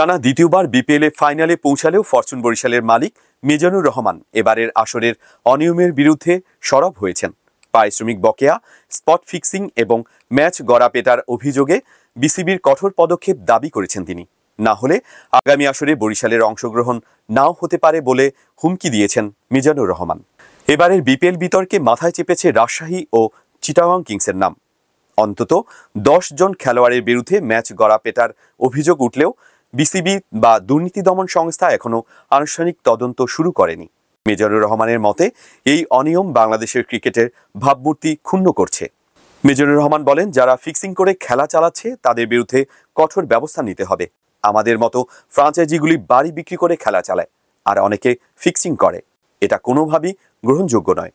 টানা দ্বিতীয়বার বিপিএল এ ফাইনালে পৌঁছালেও ফরচুন বরিশালের মালিক মিজানুর রহমান এবারের আসরের অনিয়মের বিরুদ্ধে সরব হয়েছেন। পারিশ্রমিক বকেয়া, স্পট ফিক্সিং এবং ম্যাচ গড়াপেটার অভিযোগে বিসিবির কঠোর পদক্ষেপ দাবি করেছেন তিনি। না হলে আগামী আসরে বরিশালের অংশগ্রহণ নাও হতে পারে বলে হুমকি দিয়েছেন মিজানুর রহমান। এবারের বিপিএল বিতর্কে মাথায় চেপেছে রাজশাহী ও চিটাগং কিংসের নাম। অন্তত 10 জন খেলোয়াড়ের বিরুদ্ধে ম্যাচ গড়াপেটার অভিযোগ উঠলেও বিসিবি বা দুর্নীতি দমন সংস্থা এখনো আনুষ্ঠানিক তদন্ত শুরু করেনি। মিজানুর রহমানের মতে এই অনিয়ম বাংলাদেশের ক্রিকেটের ভাবমূর্তি ক্ষুণ্ণ করছে। মিজানুর রহমান বলেন, যারা ফিক্সিং করে খেলা চালাচ্ছে তাদের বিরুদ্ধে কঠোর ব্যবস্থা নিতে হবে। আমাদের মতো ফ্রাঞ্চাইজিগুলি বাড়ি বিক্রি করে খেলা চালায়, আর অনেকে ফিক্সিং করে। এটা কোনোভাবেই গ্রহণযোগ্য নয়।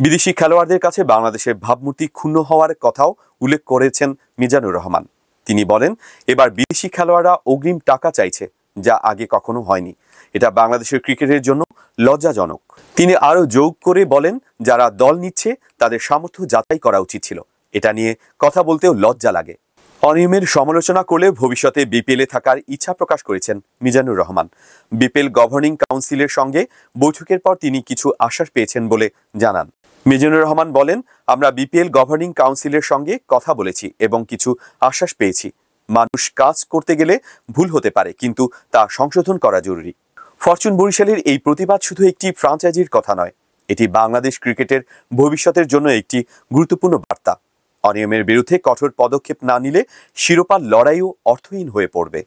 বিদেশি খেলোয়াড়দের কাছে বাংলাদেশের ভাবমূর্তি ক্ষুণ্ণ হওয়ার কথাও উল্লেখ করেছেন মিজানুর রহমান। তিনি বলেন, এবার বিদেশি খেলোয়াড়রা অগ্রিম টাকা চাইছে, যা আগে কখনো হয়নি। এটা বাংলাদেশের ক্রিকেটের জন্য লজ্জাজনক। তিনি আরও যোগ করে বলেন, যারা দল নিচ্ছে তাদের সামর্থ্য যাচাই করা উচিত ছিল। এটা নিয়ে কথা বলতেও লজ্জা লাগে। অনিয়মের সমালোচনা করলে ভবিষ্যতে বিপিএলে থাকার ইচ্ছা প্রকাশ করেছেন মিজানুর রহমান। বিপিএল গভর্নিং কাউন্সিলের সঙ্গে বৈঠকের পর তিনি কিছু আশ্বাস পেয়েছেন বলে জানান। মিজানুর রহমান বলেন, আমরা বিপিএল গভর্নিং কাউন্সিলের সঙ্গে কথা বলেছি এবং কিছু আশ্বাস পেয়েছি। মানুষ কাজ করতে গেলে ভুল হতে পারে, কিন্তু তা সংশোধন করা জরুরি। ফরচুন বরিশালের এই প্রতিবাদ শুধু একটি ফ্রাঞ্চাইজির কথা নয়, এটি বাংলাদেশ ক্রিকেটের ভবিষ্যতের জন্য একটি গুরুত্বপূর্ণ বার্তা। অনিয়মের বিরুদ্ধে কঠোর পদক্ষেপ না নিলে শিরোপার লড়াইও অর্থহীন হয়ে পড়বে।